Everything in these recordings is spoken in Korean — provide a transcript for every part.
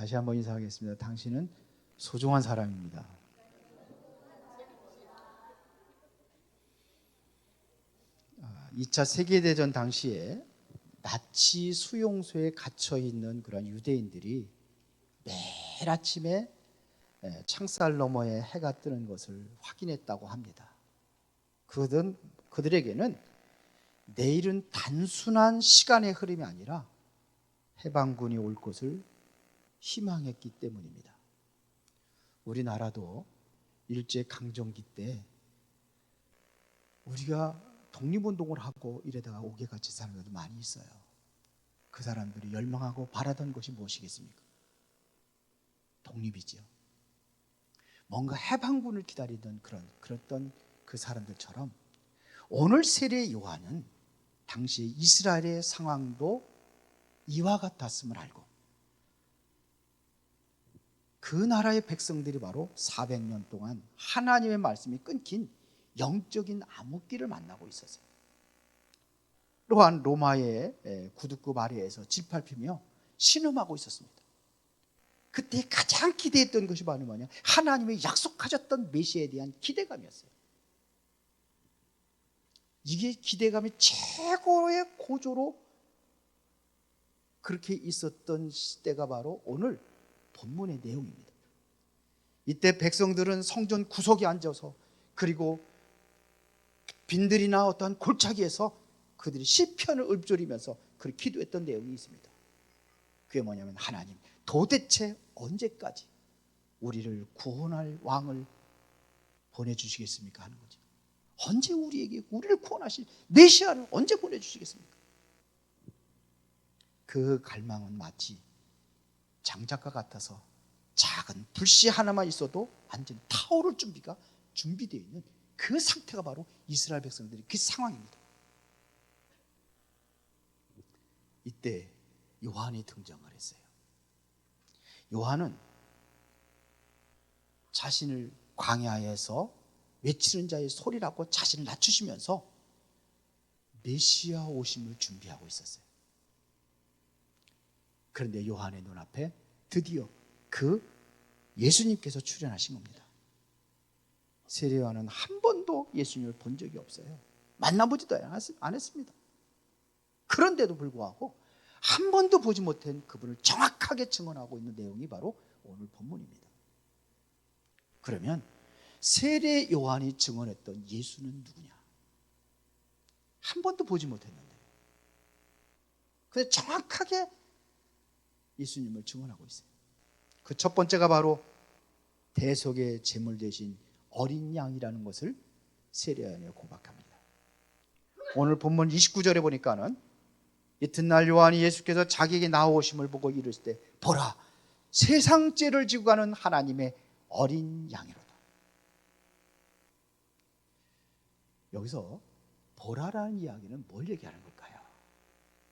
다시 한번 인사하겠습니다. 당신은 소중한 사람입니다. 아, 2차 세계대전 당시에 나치 수용소에 갇혀 있는 그런 유대인들이 매일 아침에 창살 너머에 해가 뜨는 것을 확인했다고 합니다. 그들에게는 내일은 단순한 시간의 흐름이 아니라 해방군이 올 것을 희망했기 때문입니다. 우리나라도 일제강점기 때 우리가 독립운동을 하고 이러다가 옥에같이 사는 사람들 많이 있어요. 그 사람들이 열망하고 바라던 것이 무엇이겠습니까? 독립이죠. 뭔가 해방군을 기다리던 그랬던 그 사람들처럼 오늘 세례 요한은 당시 이스라엘의 상황도 이와 같았음을 알고 그 나라의 백성들이 바로 400년 동안 하나님의 말씀이 끊긴 영적인 암흑기를 만나고 있었어요. 또한 로마의 구두급 아래에서 짓밟히며 신음하고 있었습니다. 그때 가장 기대했던 것이 바로 뭐냐? 하나님이 약속하셨던 메시아에 대한 기대감이었어요. 이게 기대감이 최고의 고조로 그렇게 있었던 시대가 바로 오늘 본문의 내용입니다. 이때 백성들은 성전 구석에 앉아서 그리고 빈들이나 어떠한 골짜기에서 그들이 시편을 읊조리면서 그렇게 기도했던 내용이 있습니다. 그게 뭐냐면 하나님 도대체 언제까지 우리를 구원할 왕을 보내주시겠습니까? 하는 거죠. 언제 우리를 구원하실 메시아를 언제 보내주시겠습니까? 그 갈망은 마치 장작과 같아서 작은 불씨 하나만 있어도 완전 타오를 준비가 준비되어 있는 그 상태가 바로 이스라엘 백성들의 그 상황입니다. 이때 요한이 등장을 했어요. 요한은 자신을 광야에서 외치는 자의 소리라고 자신을 낮추시면서 메시아 오심을 준비하고 있었어요. 그런데 요한의 눈앞에 드디어 그 예수님께서 출현하신 겁니다. 세례 요한은 한 번도 예수님을 본 적이 없어요. 만나보지도 안 했습니다. 그런데도 불구하고 한 번도 보지 못한 그분을 정확하게 증언하고 있는 내용이 바로 오늘 본문입니다. 그러면 세례 요한이 증언했던 예수는 누구냐? 한 번도 보지 못했는데 그래서 정확하게 예수님을 증언하고 있어요. 그 첫 번째가 바로 대속의 제물 대신 어린 양이라는 것을 세례 요한이 고백합니다. 오늘 본문 29절에 보니까는 이튿날 요한이 예수께서 자기에게 나오심을 보고 이르실 때 보라 세상 죄를 지고 가는 하나님의 어린 양이로다. 여기서 보라라는 이야기는 뭘 얘기하는 걸까요?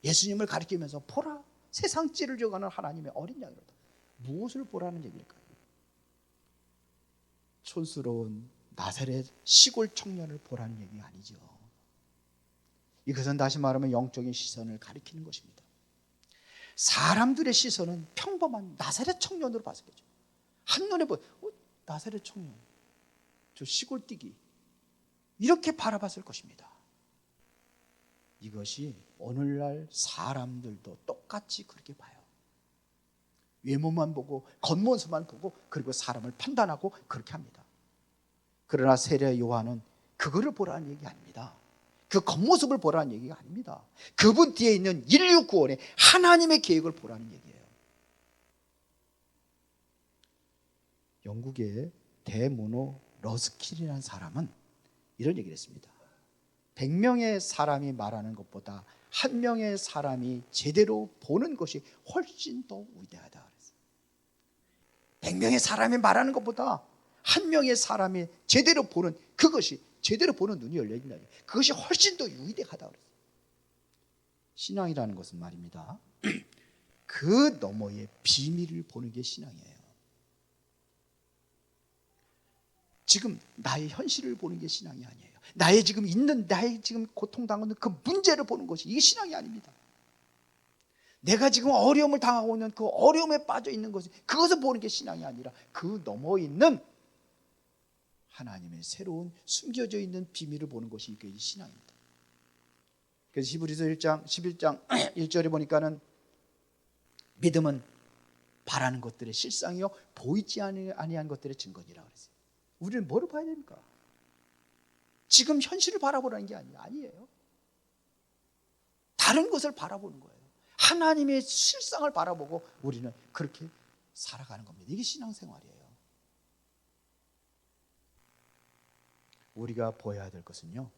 예수님을 가리키면서 보라 세상 죄를 지고 가는 하나님의 어린 양이로다. 무엇을 보라는 얘기일까요? 촌스러운 나사렛 시골 청년을 보라는 얘기가 아니죠. 이것은 다시 말하면 영적인 시선을 가리키는 것입니다. 사람들의 시선은 평범한 나사렛 청년으로 봤을 거죠. 한눈에 나사렛 청년, 저 시골뛰기 이렇게 바라봤을 것입니다. 이것이 오늘날 사람들도 똑같이 그렇게 봐요. 외모만 보고 겉모습만 보고 그리고 사람을 판단하고 그렇게 합니다. 그러나 세례 요한은 그거를 보라는 얘기 아닙니다. 그 겉모습을 보라는 얘기가 아닙니다. 그분 뒤에 있는 인류 구원의 하나님의 계획을 보라는 얘기예요. 영국의 데모노 러스킬이라는 사람은 이런 얘기를 했습니다. 100명의 사람이 말하는 것보다 한 명의 사람이 제대로 보는 것이 훨씬 더 위대하다 그랬어요. 100명의 사람이 말하는 것보다 한 명의 사람이 제대로 보는 그것이 제대로 보는 눈이 열려있다. 그것이 훨씬 더 위대하다 그랬어요. 신앙이라는 것은 말입니다. 그 너머의 비밀을 보는 게 신앙이에요. 지금 나의 현실을 보는 게 신앙이 아니에요. 나의 지금 고통당하는 그 문제를 보는 것이 이게 신앙이 아닙니다. 내가 지금 어려움을 당하고 있는 그 어려움에 빠져 있는 것을, 그것을 보는 게 신앙이 아니라 그 넘어 있는 하나님의 새로운 숨겨져 있는 비밀을 보는 것이 이게 신앙입니다. 그래서 히브리서 1장 11장 1절에 보니까는 믿음은 바라는 것들의 실상이요 보이지 아니한 것들의 증거니라 그랬어요. 우리는 뭐를 봐야 됩니까? 지금 현실을 바라보라는 게 아니에요. 다른 것을 바라보는 거예요. 하나님의 실상을 바라보고 우리는 그렇게 살아가는 겁니다. 이게 신앙생활이에요. 우리가 보여야 될 것은요,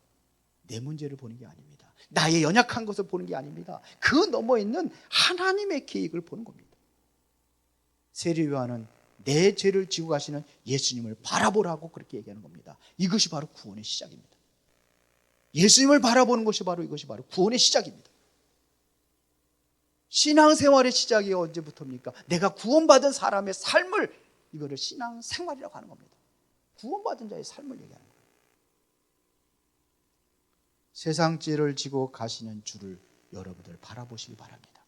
내 문제를 보는 게 아닙니다. 나의 연약한 것을 보는 게 아닙니다. 그 넘어 있는 하나님의 계획을 보는 겁니다. 세례 요한은 내 죄를 지고 가시는 예수님을 바라보라고 그렇게 얘기하는 겁니다. 이것이 바로 구원의 시작입니다. 예수님을 바라보는 것이 바로 이것이 바로 구원의 시작입니다. 신앙생활의 시작이 언제부터입니까? 내가 구원받은 사람의 삶을, 이거를 신앙생활이라고 하는 겁니다. 구원받은 자의 삶을 얘기하는 거예요. 세상 죄를 지고 가시는 주를 여러분들 바라보시기 바랍니다.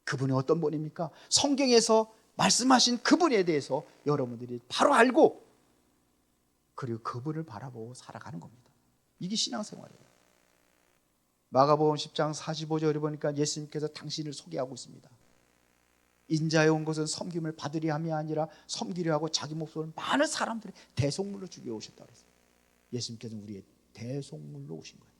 그분이 어떤 분입니까? 성경에서 말씀하신 그분에 대해서 여러분들이 바로 알고, 그리고 그분을 바라보고 살아가는 겁니다. 이게 신앙생활이에요. 마가복음 10장 45절에 보니까 예수님께서 당신을 소개하고 있습니다. 인자에 온 것은 섬김을 받으려 함이 아니라 섬기려 하고 자기 목숨을 많은 사람들의 대속물로 주기 위해 오셨다고 했어요. 예수님께서는 우리의 대속물로 오신 거예요.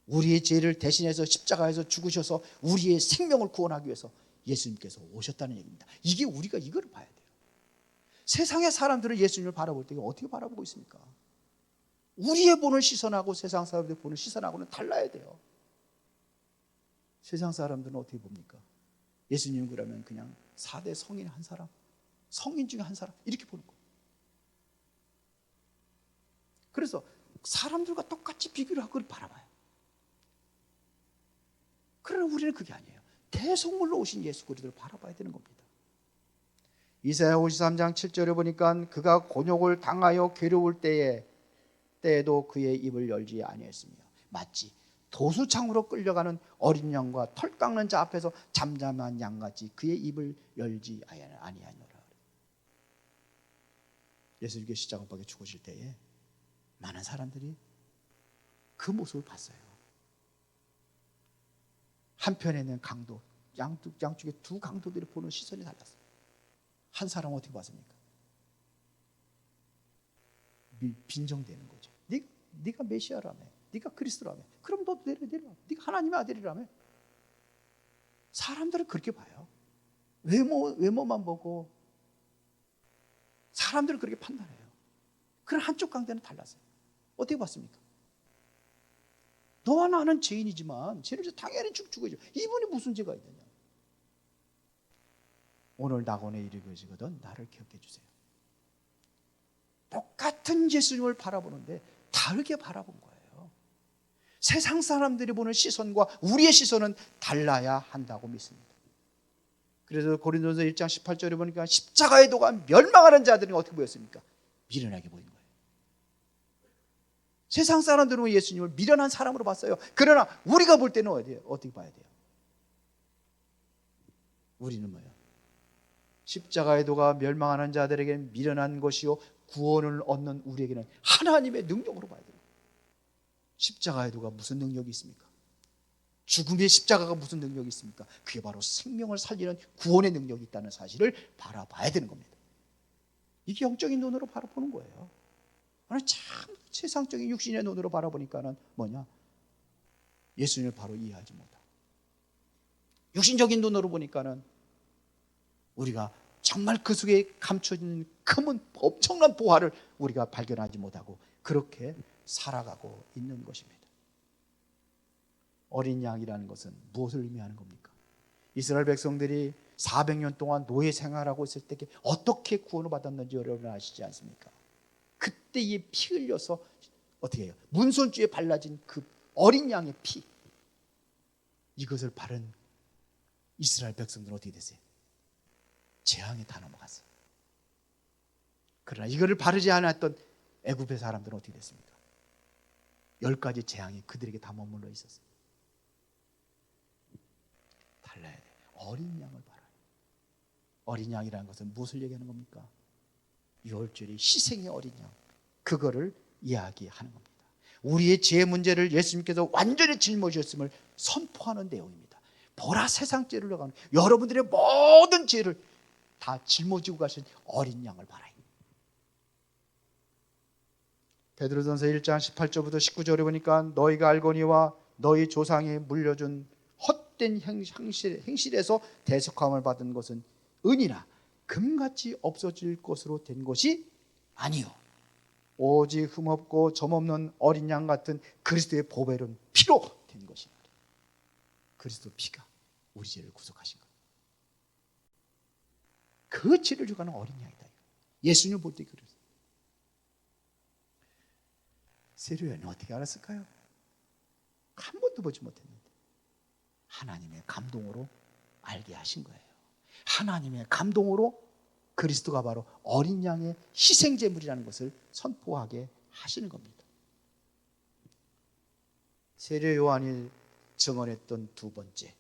우리의 죄를 대신해서 십자가에서 죽으셔서 우리의 생명을 구원하기 위해서 예수님께서 오셨다는 얘기입니다. 이게 우리가 이거를 봐야 돼요. 세상의 사람들은 예수님을 바라볼 때 어떻게 바라보고 있습니까? 우리의 보는 시선하고 세상 사람들이 보는 시선하고는 달라야 돼요. 세상 사람들은 어떻게 봅니까? 예수님은 그러면 그냥 4대 성인 한 사람, 성인 중에 한 사람, 이렇게 보는 거예요. 그래서 사람들과 똑같이 비교를 하고 바라봐요. 그러나 우리는 그게 아니에요. 대속물로 오신 예수 그리스도를 바라봐야 되는 겁니다. 이사야 53장 7절에 보니까 그가 곤욕을 당하여 괴로울 때에도 그의 입을 열지 아니했으며, 마치 도수창으로 끌려가는 어린 양과 털 깎는 자 앞에서 잠잠한 양같이 그의 입을 열지 아니하노라. 예수님께서 십자가에 죽으실 때에 많은 사람들이 그 모습을 봤어요. 한편에는 강도, 양쪽에 두 강도들이 보는 시선이 달랐어요. 한 사람은 어떻게 봤습니까? 빈정대는 거죠. 네가 메시아라며, 네가 그리스도라며, 그럼 너도 내려. 네가 하나님의 아들이라며. 사람들은 그렇게 봐요. 외모만 보고 사람들은 그렇게 판단해요. 그런 한쪽 강대는 달랐어요. 어떻게 봤습니까? 너와 나는 죄인이지만 죄를 당연히 죽어야죠. 이분이 무슨 죄가 있느냐. 오늘 낙원에 이르거든 나를 기억해 주세요. 똑같은 예수님을 바라보는데 다르게 바라본 거예요. 세상 사람들이 보는 시선과 우리의 시선은 달라야 한다고 믿습니다. 그래서 고린도서 1장 18절에 보니까 십자가의 도가 멸망하는 자들이 어떻게 보였습니까? 미련하게 보인 거예요. 세상 사람들은 예수님을 미련한 사람으로 봤어요. 그러나 우리가 볼 때는 어떻게 봐야 돼요? 우리는 뭐예요? 십자가의 도가 멸망하는 자들에게는 미련한 것이요 구원을 얻는 우리에게는 하나님의 능력으로 봐야 돼요. 십자가의 도가 무슨 능력이 있습니까? 죽음의 십자가가 무슨 능력이 있습니까? 그게 바로 생명을 살리는 구원의 능력이 있다는 사실을 바라봐야 되는 겁니다. 이게 영적인 눈으로 바라보는 거예요. 참 세상적인 육신의 눈으로 바라보니까는 뭐냐? 예수님을 바로 이해하지 못하고, 육신적인 눈으로 보니까는 우리가 정말 그 속에 감춰진 큰 엄청난 보화를 우리가 발견하지 못하고 그렇게 살아가고 있는 것입니다. 어린 양이라는 것은 무엇을 의미하는 겁니까? 이스라엘 백성들이 400년 동안 노예 생활하고 있을 때 어떻게 구원을 받았는지 여러분 아시지 않습니까? 그때 이 피 흘려서 어떻게 해요? 문손주에 발라진 그 어린 양의 피, 이것을 바른 이스라엘 백성들은 어떻게 됐어요? 재앙에 다 넘어갔어요. 그러나 이거를 바르지 않았던 애굽의 사람들은 어떻게 됐습니까? 10가지 재앙이 그들에게 다 머물러 있었어요. 달라야 돼요. 어린 양을 바라요. 어린 양이라는 것은 무엇을 얘기하는 겁니까? 유월절이 희생의 어린 양, 그거를 이야기하는 겁니다. 우리의 죄 문제를 예수님께서 완전히 짊어지셨음을 선포하는 내용입니다. 보라, 세상 죄를 나가는 여러분들의 모든 죄를 다 짊어지고 가신 어린 양을 바라요. 베드로전서 1장 18절부터 19절에 보니까 너희가 알거니와 너희 조상이 물려준 헛된 행실에서 대속함을 받은 것은 은이나 금같이 없어질 것으로 된 것이 아니요 오직 흠없고 점없는 어린 양 같은 그리스도의 보배로운 피로 된 것이다. 그리스도 피가 우리 죄를 구속하신 것. 그 죄를 주가는 어린 양이다. 예수님 볼 때 그랬어요. 세례요한이 어떻게 알았을까요? 한 번도 보지 못했는데 하나님의 감동으로 알게 하신 거예요. 하나님의 감동으로 그리스도가 바로 어린 양의 희생제물이라는 것을 선포하게 하시는 겁니다. 세례요한이 증언했던 두 번째,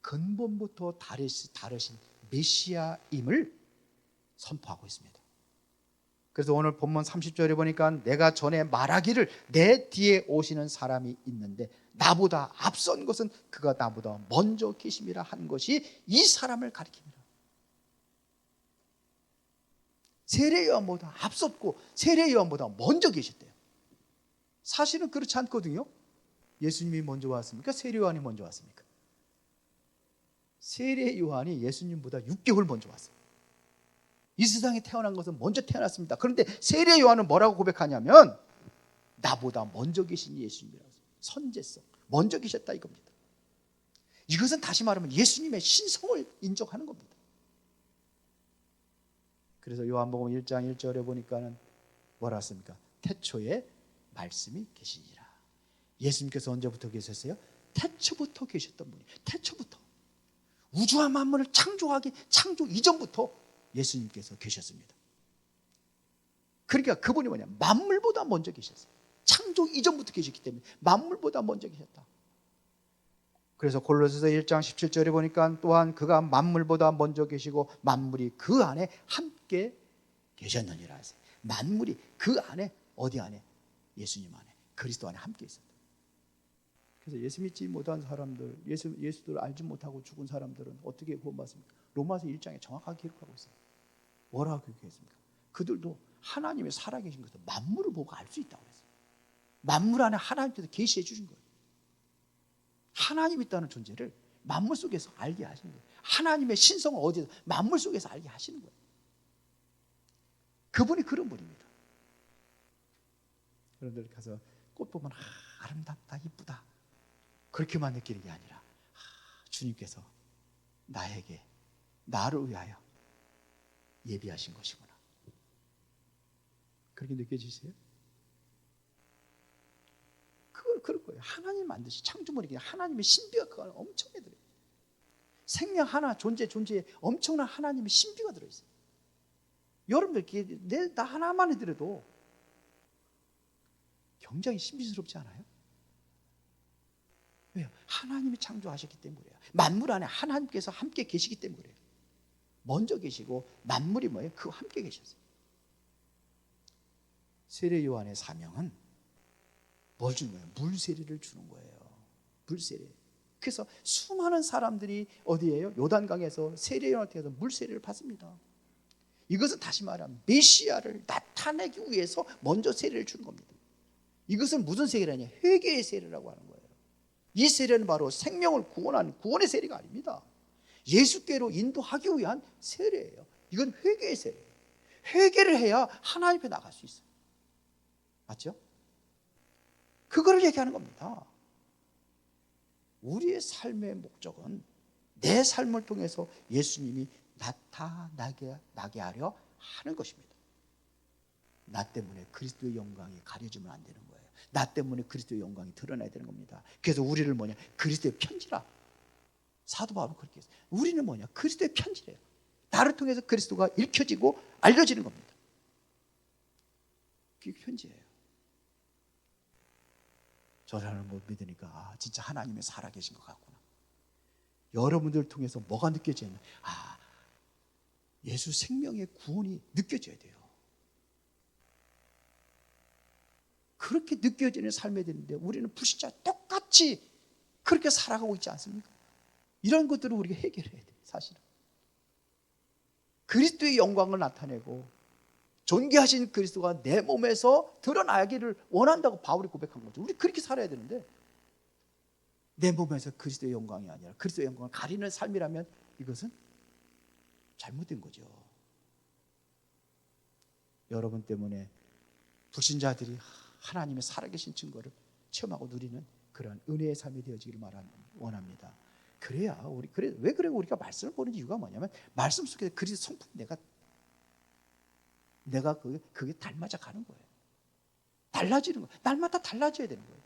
근본부터 다르신 메시아임을 선포하고 있습니다. 그래서 오늘 본문 30절에 보니까 내가 전에 말하기를 내 뒤에 오시는 사람이 있는데 나보다 앞선 것은 그가 나보다 먼저 계심이라 하는 것이 이 사람을 가리킵니다. 세례요한보다 앞섰고 세례요한보다 먼저 계셨대요. 사실은 그렇지 않거든요. 예수님이 먼저 왔습니까? 세례요한이 먼저 왔습니까? 세례요한이 예수님보다 6개월 먼저 왔어요. 이 세상에 태어난 것은 먼저 태어났습니다. 그런데 세례요한은 뭐라고 고백하냐면 나보다 먼저 계신 예수님이라고. 선제성, 먼저 계셨다 이겁니다. 이것은 다시 말하면 예수님의 신성을 인정하는 겁니다. 그래서 요한복음 1장 1절에 보니까는 뭐라 했습니까? 태초에 말씀이 계시니라. 예수님께서 언제부터 계셨어요? 태초부터 계셨던 분이. 태초부터 우주와 만물을 창조 이전부터 예수님께서 계셨습니다. 그러니까 그분이 뭐냐? 만물보다 먼저 계셨어요. 창조 이전부터 계셨기 때문에 만물보다 먼저 계셨다. 그래서 골로새서 1장 17절에 보니까 또한 그가 만물보다 먼저 계시고 만물이 그 안에 함께 계셨느니라 하세요. 만물이 그 안에, 어디 안에? 예수님 안에, 그리스도 안에 함께 있었다. 그래서 예수 믿지 못한 사람들, 예수를 알지 못하고 죽은 사람들은 어떻게 구원받습니까? 로마서 1장에 정확하게 기록하고 있어요. 뭐라고 기록했습니까? 그들도 하나님의 살아계신 것을 만물을 보고 알 수 있다고 했어요. 만물 안에 하나님께서 계시해 주신 거예요. 하나님이 있다는 존재를 만물 속에서 알게 하시는 거예요. 하나님의 신성을 어디서? 만물 속에서 알게 하시는 거예요. 그분이 그런 분입니다. 여러분들 가서 꽃 보면 아름답다, 이쁘다 그렇게만 느끼는 게 아니라 주님께서 나를 위하여 예비하신 것이구나. 그렇게 느껴지세요? 그럴 거예요. 하나님 만드신 창조물이기 하나님의 신비가 그 안에 엄청나게 들어요. 생명 하나, 존재에 엄청난 하나님의 신비가 들어있어요. 여러분들 나 하나만 해드려도 굉장히 신비스럽지 않아요? 왜요? 하나님이 창조하셨기 때문에 그래요. 만물 안에 하나님께서 함께 계시기 때문에 그래요. 먼저 계시고 만물이 뭐예요? 그와 함께 계셨어요. 세례 요한의 사명은 뭘 주는 거예요? 물세례를 주는 거예요. 물세례. 그래서 수많은 사람들이 어디에요? 요단강에서 세례 요한한테 가서 물세례를 받습니다. 이것은 다시 말하면 메시아를 나타내기 위해서 먼저 세례를 주는 겁니다. 이것은 무슨 세례냐? 회개의 세례라고 하는 거예요. 이 세례는 바로 생명을 구원하는 구원의 세례가 아닙니다. 예수께로 인도하기 위한 세례예요. 이건 회개의 세례예요. 회개를 해야 하나님 앞에 나갈 수 있어요. 맞죠? 그거를 얘기하는 겁니다. 우리의 삶의 목적은 내 삶을 통해서 예수님이 나타나게 하려 하는 것입니다. 나 때문에 그리스도의 영광이 가려지면 안 되는 거예요. 나 때문에 그리스도의 영광이 드러나야 되는 겁니다. 그래서 우리를 뭐냐? 그리스도의 편지라. 사도 바울은 그렇게 했어요. 우리는 뭐냐? 그리스도의 편지래요. 나를 통해서 그리스도가 읽혀지고 알려지는 겁니다. 그게 편지예요. 저 사람을 못 믿으니까 진짜 하나님의 살아계신 것 같구나. 여러분들 통해서 뭐가 느껴져야 하나? 아, 예수 생명의 구원이 느껴져야 돼요. 그렇게 느껴지는 삶이 되는데 우리는 불신자 똑같이 그렇게 살아가고 있지 않습니까? 이런 것들을 우리가 해결해야 돼요. 사실은 그리스도의 영광을 나타내고 존귀하신 그리스도가 내 몸에서 드러나기를 원한다고 바울이 고백한 거죠. 우리 그렇게 살아야 되는데 내 몸에서 그리스도의 영광이 아니라 그리스도의 영광을 가리는 삶이라면 이것은 잘못된 거죠. 여러분 때문에 불신자들이 하나님의 살아계신 증거를 체험하고 누리는 그런 은혜의 삶이 되어지기를 원합니다. 그래야 왜 그래 우리가 말씀을 보는 이유가 뭐냐면 말씀 속에 그리스도 성품 내가 그게 닮아져 가는 거예요. 달라지는 거예요. 날마다 달라져야 되는 거예요.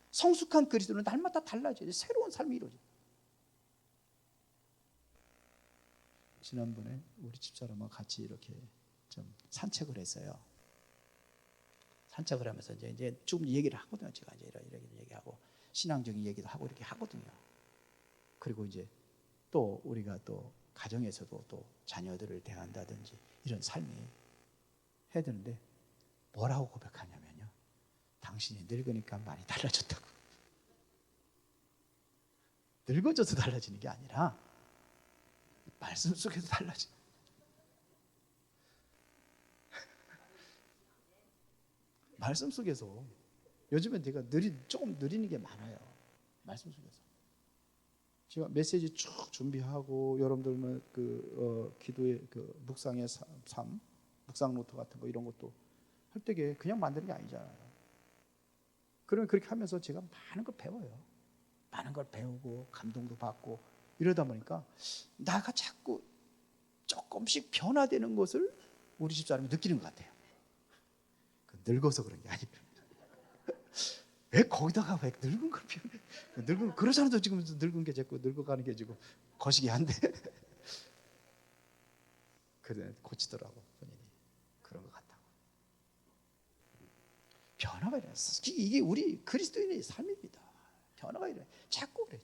성숙한 그리스도는 날마다 달라져야 돼요. 새로운 삶이 이루어져요. 지난번에 우리 집사람과 같이 이렇게 좀 산책을 했어요. 산책을 하면서 이제 좀 얘기를 하거든요. 제가 이제 이런 얘기하고 신앙적인 얘기도 하고 이렇게 하거든요. 그리고 이제 또 우리가 또 가정에서도 또 자녀들을 대한다든지 이런 삶이 해야 되는데 뭐라고 고백하냐면요. 당신이 늙으니까 많이 달라졌다고. 늙어져서 달라지는 게 아니라 말씀 속에서 달라져. 말씀 속에서 요즘엔 내가 조금 느리는 게 많아요. 말씀 속에서 제가 메시지 쭉 준비하고 여러분들 기도의 묵상의 삶, 묵상 노트 같은 거 이런 것도 할 때게 그냥 만드는 게 아니잖아요. 그러면 그렇게 하면서 제가 많은 걸 배워요. 많은 걸 배우고 감동도 받고 이러다 보니까 나가 자꾸 조금씩 변화되는 것을 우리 집사람이 느끼는 것 같아요. 늙어서 그런 게 아니에요. 왜 거기다가 왜 늙은 걸 표현해? 늙은 그러잖아도 지금 늙은 게 자꾸 늙어가는 게 지금 거시기 한데. 그래 고치더라고 본인이 그런 것 같다고. 변화가 일어났어. 이게 우리 그리스도인의 삶입니다. 변화가 일어나. 자꾸 그래.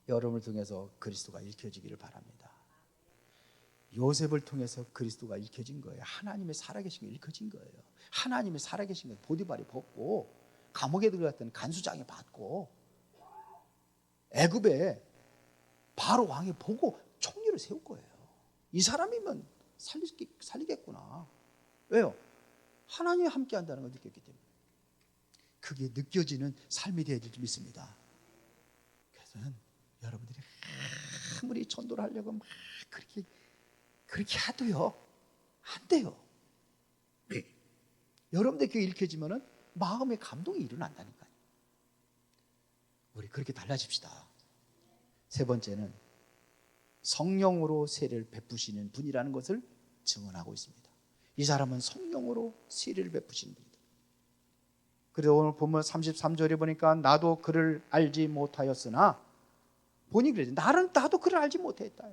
여러분을 통해서 그리스도가 읽혀지기를 바랍니다. 요셉을 통해서 그리스도가 읽혀진 거예요. 하나님의 살아계신 게 읽혀진 거예요. 하나님의 살아계신 걸 보디발이 벗고 감옥에 들어갔던 간수장이 받고 애굽에 바로 왕이 보고 총리를 세울 거예요. 이 사람이면 살리겠구나. 왜요? 하나님이 함께 한다는 걸 느꼈기 때문에. 그게 느껴지는 삶이 되어야 될 줄 믿습니다. 그래서 여러분들이 아무리 전도를 하려고 막 그렇게 하도요 안 돼요. 여러분들 그게 읽혀지면은 마음의 감동이 일어난다니까요. 우리 그렇게 달라집시다. 세 번째는 성령으로 세례를 베푸시는 분이라는 것을 증언하고 있습니다. 이 사람은 성령으로 세례를 베푸시는 분이다. 그래서 오늘 보면 33절에 보니까 나도 그를 알지 못하였으나 본인이 그러죠. 나도 그를 알지 못했다.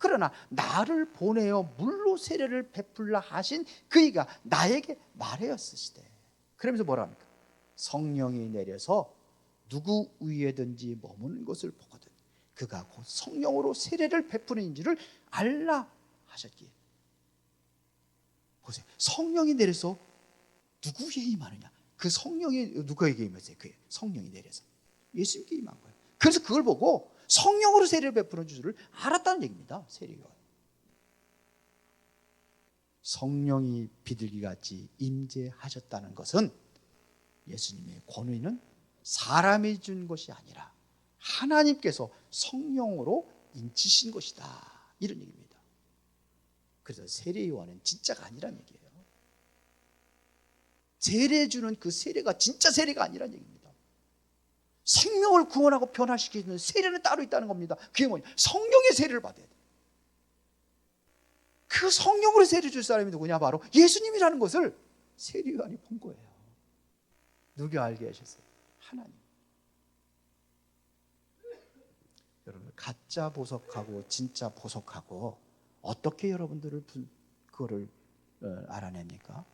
그러나 나를 보내어 물로 세례를 베풀라 하신 그이가 나에게 말하였으시되. 그러면서 뭐라 합니까? 성령이 내려서 누구 위에든지 머무는 것을 보거든 그가 곧 성령으로 세례를 베푸는 인지를 알라 하셨기에. 보세요. 성령이 내려서 누구에게 임하느냐? 그 성령이 누구에게 임했어요? 그 성령이 내려서 예수님께 임한 거예요. 그래서 그걸 보고 성령으로 세례를 베푸는 줄을 알았다는 얘기입니다. 세례가 성령이 비둘기같이 임재하셨다는 것은 예수님의 권위는 사람이 준 것이 아니라 하나님께서 성령으로 인치신 것이다, 이런 얘기입니다. 그래서 세례 요한은 진짜가 아니란 얘기예요. 세례 주는 그 세례가 진짜 세례가 아니란 얘기입니다. 생명을 구원하고 변화시키는 세례는 따로 있다는 겁니다. 그게 뭐냐? 성령의 세례를 받아야 돼. 그 성령으로 세례 줄 사람이 누구냐? 바로 예수님이라는 것을 세례 요한이 본 거예요. 누가 알게 하셨어요? 하나님. 여러분, 가짜 보석하고 진짜 보석하고 어떻게 여러분들을 그거를 알아냅니까?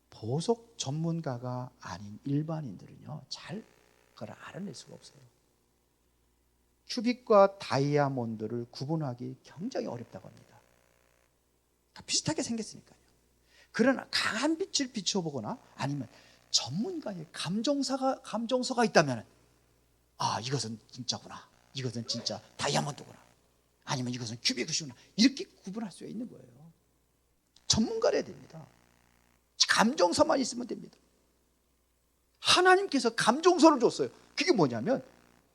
보석 전문가가 아닌 일반인들은요 잘 그걸 알아낼 수가 없어요. 큐빅과 다이아몬드를 구분하기 굉장히 어렵다고 합니다. 비슷하게 생겼으니까요. 그러나 강한 빛을 비춰보거나 아니면 전문가의 감정서가 있다면, 아, 이것은 진짜구나, 이것은 진짜 다이아몬드구나, 아니면 이것은 큐빅이구나, 이렇게 구분할 수 있는 거예요. 전문가를 해야 됩니다. 감정서만 있으면 됩니다. 하나님께서 감정서를 줬어요. 그게 뭐냐면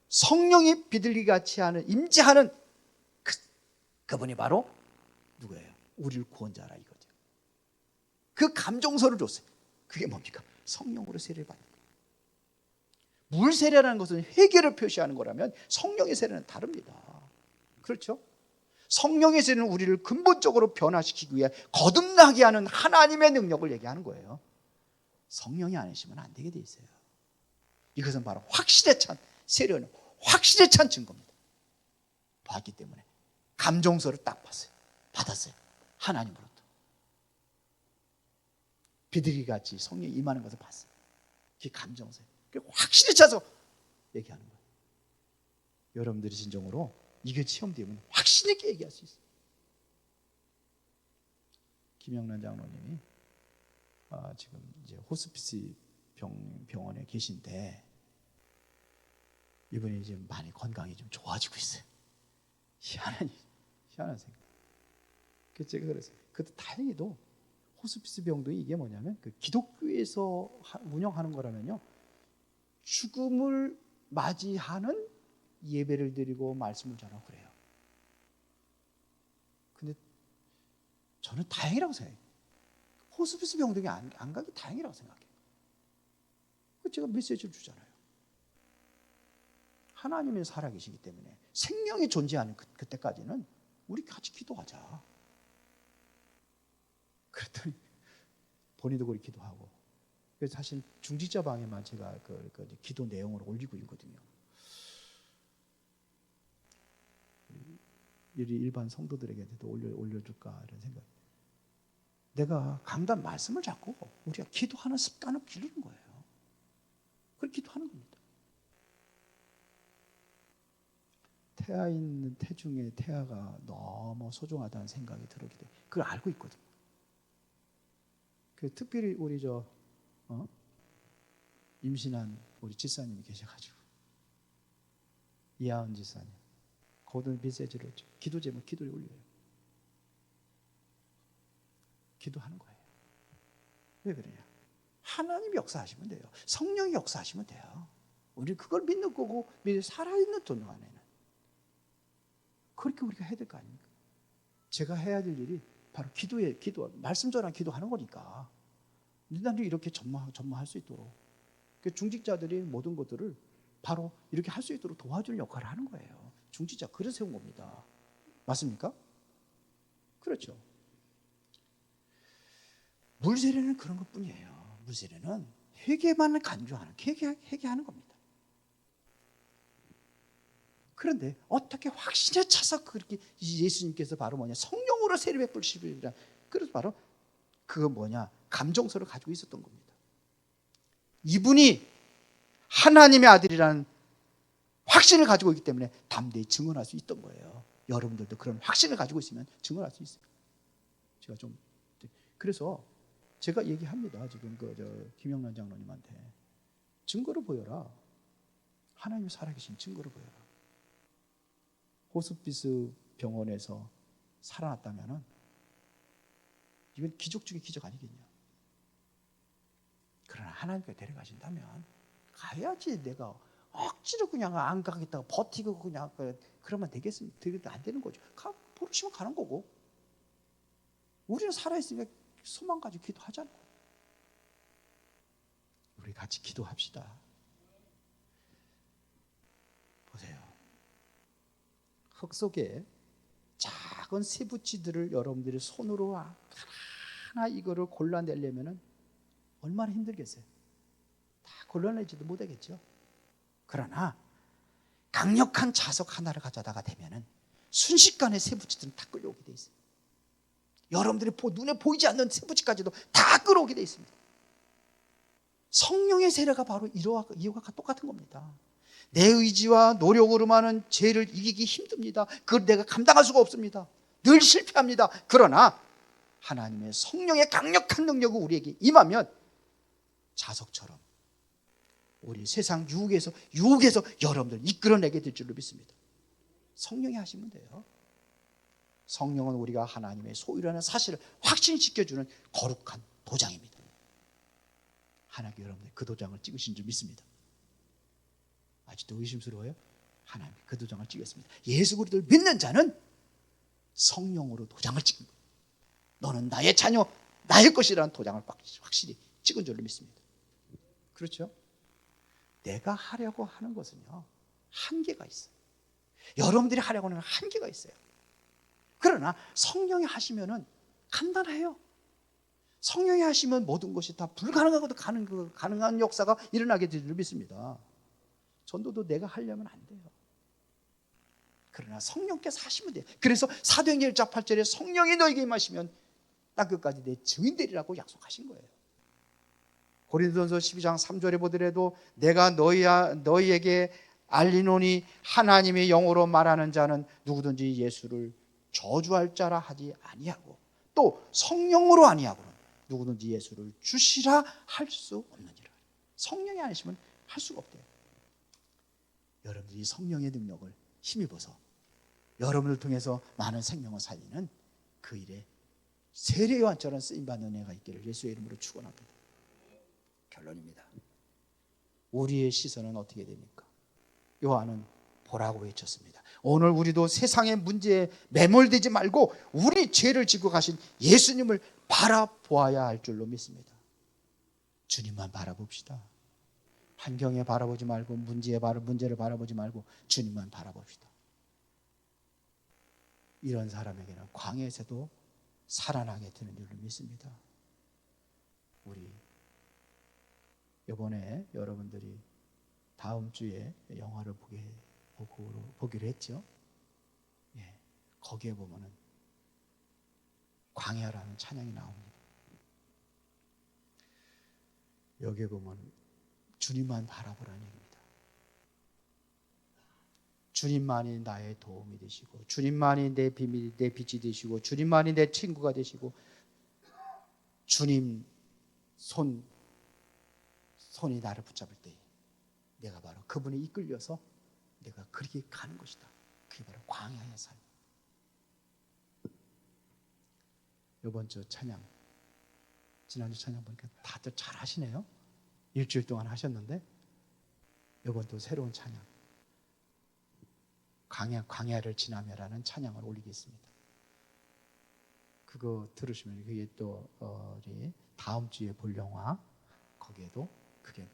성령이 비둘기같이 하는 임재하는 그분이 바로 누구예요? 우리를 구원자라 이거죠. 그 감정서를 줬어요. 그게 뭡니까? 성령으로 세례를 받는 거예요. 물 세례라는 것은 회개를 표시하는 거라면 성령의 세례는 다릅니다. 그렇죠? 성령의 세례는 우리를 근본적으로 변화시키기 위해 거듭나게 하는 하나님의 능력을 얘기하는 거예요. 성령이 아니시면 안 되게 돼 있어요. 이것은 바로 확실에 찬 세례는 확실에 찬 증거입니다. 봤기 때문에 감정서를 딱 봤어요. 받았어요. 하나님으로부터 비둘기같이 성령이 임하는 것을 봤어요. 그게 감정서예요. 확실히 차서 얘기하는 거예요. 여러분들이 진정으로 이게 체험되면 확신 있게 얘기할 수 있어요. 김영란 장로님이 지금 이제 호스피스 병원에 계신데 이분이 지금 많이 건강이 좀 좋아지고 있어요. 희한한 생각. 그래서 제가 그랬어요. 그것도 다행히도 호스피스 병도 이게 뭐냐면 그 기독교에서 운영하는 거라면요, 죽음을 맞이하는 예배를 드리고 말씀을 전하고 그래요. 근데 저는 다행이라고 생각해요. 호스피스 병동에 안 가기 다행이라고 생각해요. 제가 메시지를 주잖아요. 하나님이 살아계시기 때문에 생명이 존재하는 그때까지는 우리 같이 기도하자. 그랬더니 본인도 그렇게 기도하고. 그래서 사실 중직자 방에만 제가 그 기도 내용을 올리고 있거든요. 일반 성도들에게도 올려줄까 이런 생각. 내가 강단 말씀을 잡고 우리가 기도하는 습관을 기르는 거예요. 그렇게 기도하는 겁니다. 태아 있는 태중에 태아가 너무 소중하다는 생각이 들었기 때문에 그걸 알고 있거든요. 그 특별히 우리 임신한 우리 지사님이 계셔가지고 이하은 지사님 거듭 메시지를 기도 제목 기도를 올려요. 기도하는 거예요. 왜 그러냐? 하나님이 역사하시면 돼요. 성령이 역사하시면 돼요. 우리 그걸 믿는 거고 살아있는 돈 안에는 그렇게 우리가 해야 될 거 아닙니까? 제가 해야 될 일이 바로 기도 말씀 전한 기도하는 거니까 너희들이 이렇게 전무할 수 있도록 중직자들이 모든 것들을 바로 이렇게 할 수 있도록 도와줄 역할을 하는 거예요. 중직자 그래서 세운 겁니다. 맞습니까? 그렇죠. 물세례는 그런 것뿐이에요. 물세례는 회개만을 간주하는 회개하는 겁니다. 그런데 어떻게 확신에 차서 그렇게 예수님께서 바로 성령으로 세례 베푸시리라. 그래서 바로 그거 감정서를 가지고 있었던 겁니다. 이분이 하나님의 아들이라는 확신을 가지고 있기 때문에 담대히 증언할 수 있던 거예요. 여러분들도 그런 확신을 가지고 있으면 증언할 수 있어요. 그래서 제가 얘기합니다. 지금 김영란 장로님한테 증거를 보여라. 하나님이 살아계신 증거를 보여라. 호스피스 병원에서 살아났다면 이건 기적 중에 기적 아니겠냐. 그러나 하나님께 데려가신다면 가야지. 내가 억지로 그냥 안 가겠다고 버티고 그냥 그러면 되겠습니까? 안 되는 거죠. 부르시면 가는 거고. 우리는 살아있으니까 소망 가지고 기도하잖아요. 우리 같이 기도합시다. 보세요. 흙 속에 작은 세부치들을 여러분들이 손으로 하나 이거를 골라내려면 얼마나 힘들겠어요. 다 골라내지도 못하겠죠. 그러나 강력한 자석 하나를 가져다가 대면은 순식간에 세부치들은 다 끌려오게 돼 있어요. 여러분들이 눈에 보이지 않는 세부치까지도 다 끌어오게 돼 있습니다. 성령의 세례가 바로 이와 똑같은 겁니다. 내 의지와 노력으로만은 죄를 이기기 힘듭니다. 그걸 내가 감당할 수가 없습니다. 늘 실패합니다. 그러나 하나님의 성령의 강력한 능력이 우리에게 임하면 자석처럼 우리 세상 유혹에서 여러분들 이끌어내게 될 줄로 믿습니다. 성령이 하시면 돼요. 성령은 우리가 하나님의 소유라는 사실을 확신시켜주는 거룩한 도장입니다. 하나님께 여러분들 그 도장을 찍으신 줄 믿습니다. 아직도 의심스러워요? 하나님 그 도장을 찍었습니다. 예수 그리스도를 믿는 자는 성령으로 도장을 찍은 거예요. 너는 나의 자녀, 나의 것이라는 도장을 확실히 찍은 줄로 믿습니다. 그렇죠? 내가 하려고 하는 것은요, 한계가 있어요. 여러분들이 하려고 하는 한계가 있어요. 그러나 성령이 하시면은 간단해요. 성령이 하시면 모든 것이 다 불가능하고도 가능한 역사가 일어나게 될 줄 믿습니다. 전도도 내가 하려면 안 돼요. 그러나 성령께서 하시면 돼요. 그래서 사도행전 1장 8절에 성령이 너에게 임하시면 땅끝까지 내 증인되리라고 약속하신 거예요. 고린도전서 12장 3절에 보더라도 내가 너희에게 알리노니 하나님의 영으로 말하는 자는 누구든지 예수를 저주할 자라 하지 아니하고 또 성령으로 아니하고는 누구든지 예수를 주시라 할 수 없느니라. 성령이 아니시면 할 수가 없대요. 여러분들이 성령의 능력을 힘입어서 여러분을 통해서 많은 생명을 살리는 그 일에 세례 요한처럼 쓰임받는 은혜가 있기를 예수의 이름으로 축원합니다. 결론입니다. 우리의 시선은 어떻게 됩니까? 요한은 보라고 외쳤습니다. 오늘 우리도 세상의 문제에 매몰되지 말고 우리 죄를 지고 가신 예수님을 바라보아야 할 줄로 믿습니다. 주님만 바라봅시다. 환경에 바라보지 말고 문제를 바라보지 말고 주님만 바라봅시다. 이런 사람에게는 광야에서도 살아나게 되는 줄로 믿습니다. 우리 이번에 여러분들이 다음 주에 영화를 보기로 했죠. 예, 거기에 보면은 광야라는 찬양이 나옵니다. 여기에 보면 주님만 바라보라는 얘기입니다. 주님만이 나의 도움이 되시고 주님만이 내 빛이 되시고 주님만이 내 친구가 되시고 주님 손이 나를 붙잡을 때 내가 바로 그분에 이끌려서 내가 그렇게 가는 것이다. 그게 바로 광야의 삶. 이번 주 찬양, 지난주 찬양 보니까 다들 잘 하시네요. 일주일 동안 하셨는데 이번 또 새로운 찬양, 광야를 지나며라는 찬양을 올리겠습니다. 그거 들으시면 그게 또 우리 다음 주에 볼 영화 거기에도 그게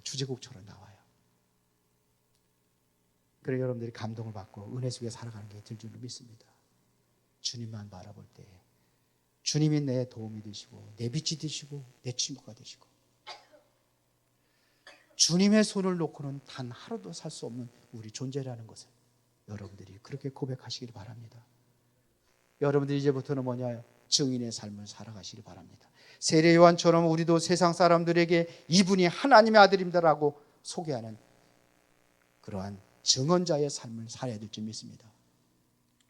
주제곡처럼 나와요. 그래 여러분들이 감동을 받고 은혜 속에 살아가는 게 될 줄로 믿습니다. 주님만 바라볼 때 주님이 내 도움이 되시고 내 빛이 되시고 내 친구가 되시고 주님의 손을 놓고는 단 하루도 살 수 없는 우리 존재라는 것을 여러분들이 그렇게 고백하시길 바랍니다. 여러분들이 이제부터는 뭐냐? 증인의 삶을 살아가시길 바랍니다. 세례 요한처럼 우리도 세상 사람들에게 이분이 하나님의 아들입니다라고 소개하는 그러한 증언자의 삶을 살아야 될 줄 믿습니다.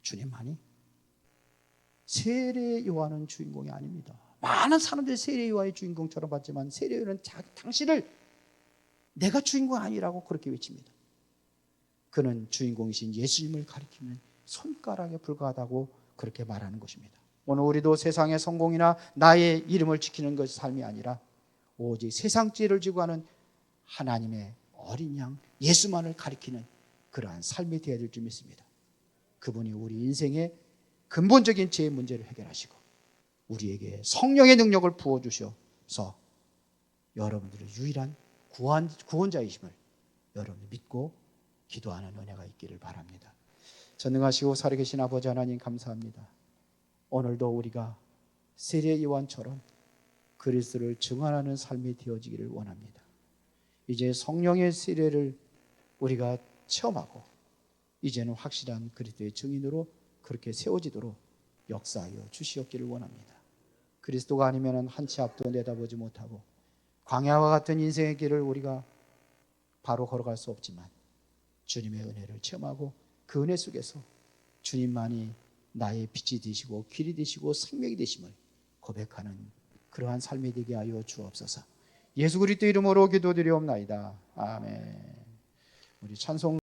주님만이 세례 요한은 주인공이 아닙니다. 많은 사람들이 세례 요한의 주인공처럼 봤지만 세례 요한은 당신을 내가 주인공 아니라고 그렇게 외칩니다. 그는 주인공이신 예수님을 가리키는 손가락에 불과하다고 그렇게 말하는 것입니다. 오늘 우리도 세상의 성공이나 나의 이름을 지키는 것이 삶이 아니라 오직 세상 죄를 지고 가는 하나님의 어린 양 예수만을 가리키는 그러한 삶이 되어야 될 줄 믿습니다. 그분이 우리 인생의 근본적인 죄의 문제를 해결하시고 우리에게 성령의 능력을 부어주셔서 여러분들의 유일한 구원자이심을 여러분 믿고 기도하는 은혜가 있기를 바랍니다. 전능하시고 살아계신 아버지 하나님 감사합니다. 오늘도 우리가 세례 요한처럼 그리스도를 증언하는 삶이 되어지기를 원합니다. 이제 성령의 세례를 우리가 체험하고 이제는 확실한 그리스도의 증인으로 그렇게 세워지도록 역사하여 주시옵기를 원합니다. 그리스도가 아니면 한 치 앞도 내다보지 못하고 광야와 같은 인생의 길을 우리가 바로 걸어갈 수 없지만 주님의 은혜를 체험하고 그 은혜 속에서 주님만이 나의 빛이 되시고 길이 되시고 생명이 되심을 고백하는 그러한 삶이 되게 하여 주옵소서. 예수 그리스도 이름으로 기도드리옵나이다. 아멘. 우리 찬송